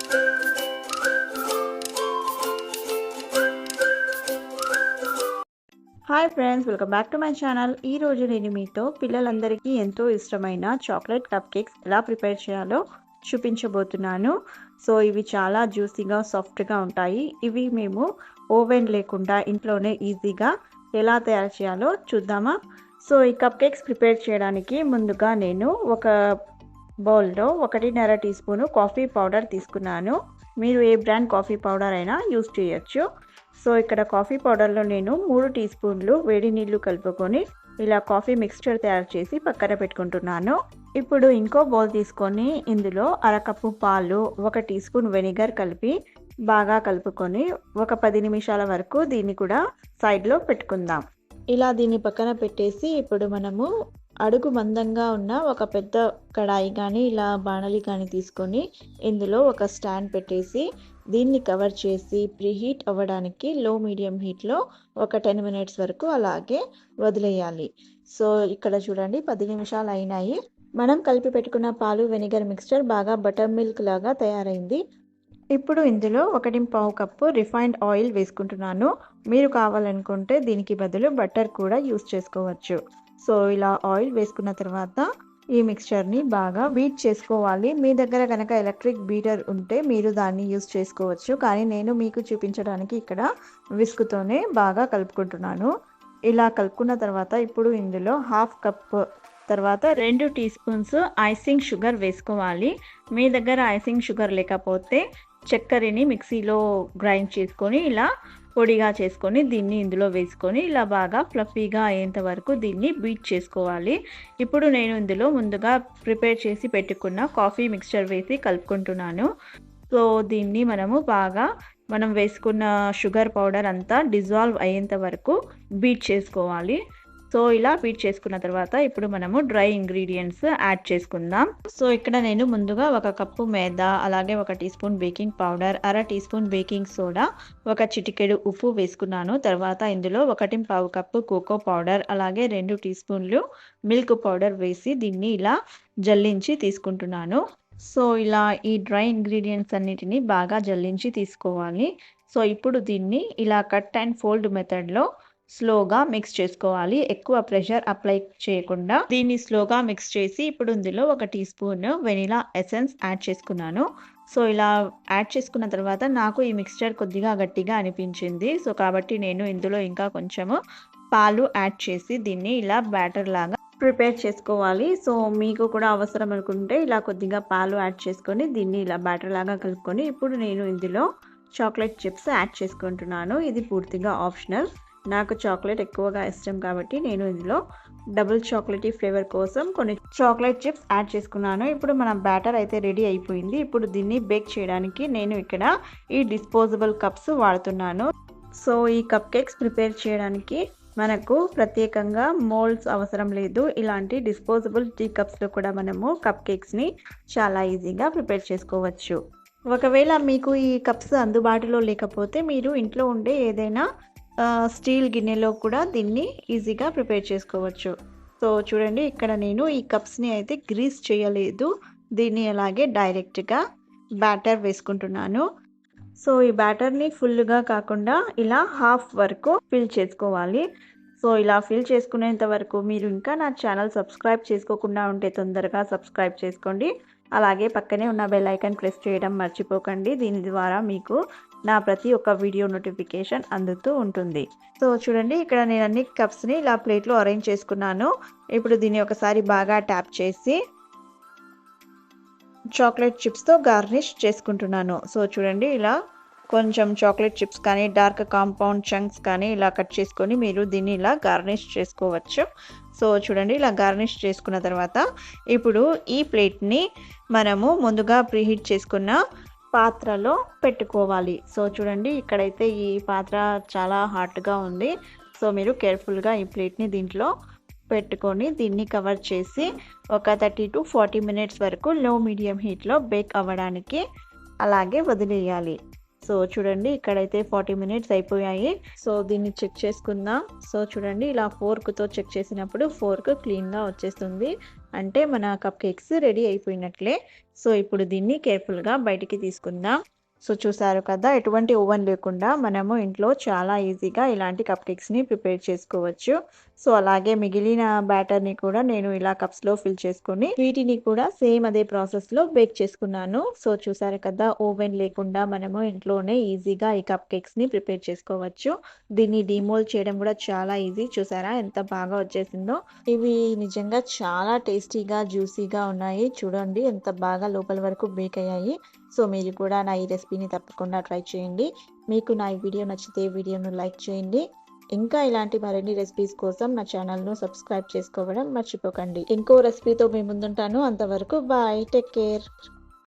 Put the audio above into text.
Hi friends, welcome back to my channel. ఈరోజు నేను మీతో పిల్లలందరికీ ఎంతో ఇష్టమైన చాక్లెట్ కప్ కేక్స్ ఎలా ప్రిపేర్ చేయాలో చూపించబోతున్నాను. సో ఇవి చాలా జ్యూసీగా సాఫ్ట్గా ఉంటాయి. ఇవి మేము ఓవెన్ లేకుండా ఇంట్లోనే ఈజీగా ఎలా తయారు చేయాలో చూద్దామా. సో ఈ కప్ కేక్స్ ప్రిపేర్ చేయడానికి ముందుగా నేను ఒక బౌల్లో 1.5 టీ స్పూను కాఫీ పౌడర్ తీసుకున్నాను. మీరు ఏ బ్రాండ్ కాఫీ పౌడర్ అయినా యూజ్ చేయొచ్చు. సో ఇక్కడ కాఫీ పౌడర్లో నేను 3 టీ స్పూన్లు వేడి నీళ్లు కలుపుకొని ఇలా కాఫీ మిక్స్చర్ తయారు చేసి పక్కన పెట్టుకుంటున్నాను. ఇప్పుడు ఇంకో బౌల్ తీసుకొని ఇందులో అరకప్పు పాలు, 1 టీ స్పూన్ వెనిగర్ కలిపి బాగా కలుపుకొని ఒక 10 నిమిషాల వరకు దీన్ని కూడా సైడ్లో పెట్టుకుందాం. ఇలా దీన్ని పక్కన పెట్టేసి ఇప్పుడు మనము అడుగు మందంగా ఉన్న ఒక పెద్ద కడాయి కానీ ఇలా బాణలి కానీ తీసుకొని ఇందులో ఒక స్టాండ్ పెట్టేసి దీన్ని కవర్ చేసి ప్రీహీట్ అవ్వడానికి లో మీడియం హీట్లో ఒక 10 మినిట్స్ వరకు అలాగే వదిలేయాలి. సో ఇక్కడ చూడండి 10 నిమిషాలు అయినాయి. మనం కలిపి పెట్టుకున్న పాలు వెనిగర్ మిక్స్చర్ బాగా బటర్ మిల్క్ లాగా తయారైంది. ఇప్పుడు ఇందులో 1.5 కప్పు రిఫైన్డ్ ఆయిల్ వేసుకుంటున్నాను. మీరు కావాలనుకుంటే దీనికి బదులు బటర్ కూడా యూస్ చేసుకోవచ్చు. సో ఇలా ఆయిల్ వేసుకున్న తర్వాత ఈ మిక్స్చర్ని బాగా బీట్ చేసుకోవాలి. మీ దగ్గర కనుక ఎలక్ట్రిక్ బీటర్ ఉంటే మీరు దాన్ని యూస్ చేసుకోవచ్చు, కానీ నేను మీకు చూపించడానికి ఇక్కడ విస్కుతోనే బాగా కలుపుకుంటున్నాను. ఇలా కలుపుకున్న తర్వాత ఇప్పుడు ఇందులో 1/2 కప్ తర్వాత 2 టీ స్పూన్స్ ఐసింగ్ షుగర్ వేసుకోవాలి. మీ దగ్గర ఐసింగ్ షుగర్ లేకపోతే చక్కెరని మిక్సీలో గ్రైండ్ చేసుకొని ఇలా పొడిగా చేసుకొని దీన్ని ఇందులో వేసుకొని ఇలా బాగా ఫ్లఫీగా అయ్యేంత వరకు దీన్ని బీట్ చేసుకోవాలి. ఇప్పుడు నేను ఇందులో ముందుగా ప్రిపేర్ చేసి పెట్టుకున్న కాఫీ మిక్స్చర్ వేసి కలుపుకుంటున్నాను. సో దీన్ని మనం వేసుకున్న షుగర్ పౌడర్ అంతా డిజాల్వ్ అయ్యేంత వరకు బీట్ చేసుకోవాలి. సో ఇలా బీట్ చేసుకున్న తర్వాత ఇప్పుడు మనము డ్రై ఇంగ్రీడియంట్స్ యాడ్ చేసుకుందాం. సో ఇక్కడ నేను ముందుగా 1 కప్పు మైదా, అలాగే 1 teaspoon baking powder, 1/2 teaspoon baking soda, 1 చిటికెడు ఉప్పు వేసుకున్నాను. తర్వాత ఇందులో 1.5 కప్పు కోకో పౌడర్, అలాగే 2 టీ స్పూన్లు మిల్క్ పౌడర్ వేసి దీన్ని ఇలా జల్లించి తీసుకుంటున్నాను. సో ఇలా ఈ డ్రై ఇంగ్రీడియంట్స్ అన్నిటిని బాగా జల్లించి తీసుకోవాలి. సో ఇప్పుడు దీన్ని ఇలా కట్ అండ్ ఫోల్డ్ మెథడ్లో స్లోగా మిక్స్ చేసుకోవాలి. ఎక్కువ ప్రెషర్ అప్లై చేయకుండా దీన్ని స్లోగా మిక్స్ చేసి ఇప్పుడు ఇందులో 1 teaspoon vanilla essence add చేసుకున్నాను. సో ఇలా యాడ్ చేసుకున్న తర్వాత నాకు ఈ మిక్స్చర్ కొద్దిగా గట్టిగా అనిపించింది. సో కాబట్టి నేను ఇందులో ఇంకా కొంచెము పాలు యాడ్ చేసి దీన్ని ఇలా బ్యాటర్ లాగా ప్రిపేర్ చేసుకోవాలి. సో మీకు కూడా అవసరం అనుకుంటే ఇలా కొద్దిగా పాలు యాడ్ చేసుకొని దీన్ని ఇలా బ్యాటర్ లాగా కలుపుకొని ఇప్పుడు నేను ఇందులో చాక్లెట్ చిప్స్ యాడ్ చేసుకుంటున్నాను. ఇది పూర్తిగా ఆప్షనల్. నాకు చాక్లెట్ ఎక్కువగా ఇష్టం కాబట్టి నేను ఇందులో డబుల్ చాక్లెటీ ఫ్లేవర్ కోసం కొన్ని చాక్లెట్ చిప్స్ యాడ్ చేసుకున్నాను. ఇప్పుడు మన బ్యాటర్ అయితే రెడీ అయిపోయింది. ఇప్పుడు దీన్ని బేక్ చేయడానికి నేను ఇక్కడ ఈ డిస్పోజబుల్ కప్స్ వాడుతున్నాను. సో ఈ కప్ కేక్స్ ప్రిపేర్ చేయడానికి మనకు ప్రత్యేకంగా మోల్డ్స్ అవసరం లేదు. ఇలాంటి డిస్పోజబుల్ టీ కప్స్లో కూడా మనము కప్ కేక్స్ని చాలా ఈజీగా ప్రిపేర్ చేసుకోవచ్చు. ఒకవేళ మీకు ఈ కప్స్ అందుబాటులో లేకపోతే మీరు ఇంట్లో ఉండే ఏదైనా స్టీల్ గిన్నెలో కూడా దీన్ని ఈజీగా ప్రిపేర్ చేసుకోవచ్చు. సో చూడండి ఇక్కడ నేను ఈ కప్స్ని అయితే గ్రీస్ చేయలేదు. దీన్ని అలాగే డైరెక్ట్గా బ్యాటర్ వేసుకుంటున్నాను. సో ఈ బ్యాటర్ని ఫుల్గా కాకుండా ఇలా హాఫ్ వరకు ఫిల్ చేసుకోవాలి. సో ఇలా ఫిల్ చేసుకునేంత వరకు మీరు ఇంకా నా ఛానల్ సబ్స్క్రైబ్ చేసుకోకుండా ఉంటే తొందరగా సబ్స్క్రైబ్ చేసుకోండి. అలాగే పక్కనే ఉన్న బెల్ ఐకాన్ ప్రెస్ చేయడం మర్చిపోకండి. దీని ద్వారా మీకు నా ప్రతి ఒక్క వీడియో నోటిఫికేషన్ అందుతూ ఉంటుంది. సో చూడండి ఇక్కడ నేను అన్ని కప్స్ని ఇలా ప్లేట్లో అరేంజ్ చేసుకున్నాను. ఇప్పుడు దీన్ని ఒకసారి బాగా ట్యాప్ చేసి చాక్లెట్ చిప్స్తో గార్నిష్ చేసుకుంటున్నాను. సో చూడండి ఇలా కొంచెం చాక్లెట్ చిప్స్ కానీ డార్క్ కాంపౌండ్ చంక్స్ కానీ ఇలా కట్ చేసుకొని మీరు దీన్ని ఇలా గార్నిష్ చేసుకోవచ్చు. సో చూడండి ఇలా గార్నిష్ చేసుకున్న తర్వాత ఇప్పుడు ఈ ప్లేట్ని మనము ముందుగా ప్రీహీట్ చేసుకున్న పాత్రలో పెట్టుకోవాలి. సో చూడండి ఇక్కడైతే ఈ పాత్ర చాలా హాట్గా ఉంది. సో మీరు కేర్ఫుల్గా ఈ ప్లేట్ని దీంట్లో పెట్టుకొని దీన్ని కవర్ చేసి ఒక 30 to 40 మినిట్స్ వరకు లో మీడియం హీట్లో బేక్ అవ్వడానికి అలాగే వదిలేయాలి. సో చూడండి ఇక్కడైతే 40 మినిట్స్ అయిపోయాయి. సో దీన్ని చెక్ చేసుకుందాం. సో చూడండి ఇలా ఫోర్క్తో చెక్ చేసినప్పుడు ఫోర్క్ క్లీన్గా వచ్చేస్తుంది. అంటే మన కప్ కేక్స్ రెడీ అయిపోయినట్లే. సో ఇప్పుడు దీన్ని కేర్ఫుల్గా బయటికి తీసుకుందాం. సో చూసారు కదా, ఎటువంటి ఓవెన్ లేకుండా మనము ఇంట్లో చాలా ఈజీగా ఇలాంటి కప్ కేక్స్ని ప్రిపేర్ చేసుకోవచ్చు. సో అలాగే మిగిలిన బ్యాటర్ని కూడా నేను ఇలా కప్స్లో ఫిల్ చేసుకొని వీటిని కూడా సేమ్ అదే ప్రాసెస్లో బేక్ చేసుకున్నాను. సో చూసారు కదా, ఓవెన్ లేకుండా మనము ఇంట్లోనే ఈజీగా ఈ కప్ కేక్స్ని ప్రిపేర్ చేసుకోవచ్చు. దీన్ని డీమోల్డ్ చేయడం కూడా చాలా ఈజీ. చూసారా ఎంత బాగా వచ్చేసిందో. ఇవి నిజంగా చాలా టేస్టీగా జ్యూసీగా ఉన్నాయి. చూడండి ఎంత బాగా లోపల వరకు బేక్ అయ్యాయి. సో మీరు కూడా నా ఈ రెసిపీని తప్పకుండా ట్రై చేయండి. మీకు నా ఈ వీడియో నచ్చితే వీడియోను లైక్ చేయండి. ఇంకా ఇలాంటి మరిన్ని రెసిపీస్ కోసం నా ఛానల్ను సబ్స్క్రైబ్ చేసుకోవడం మర్చిపోకండి. ఇంకో రెసిపీతో మీ ముందుంటాను. అంతవరకు బాయ్, టేక్ కేర్.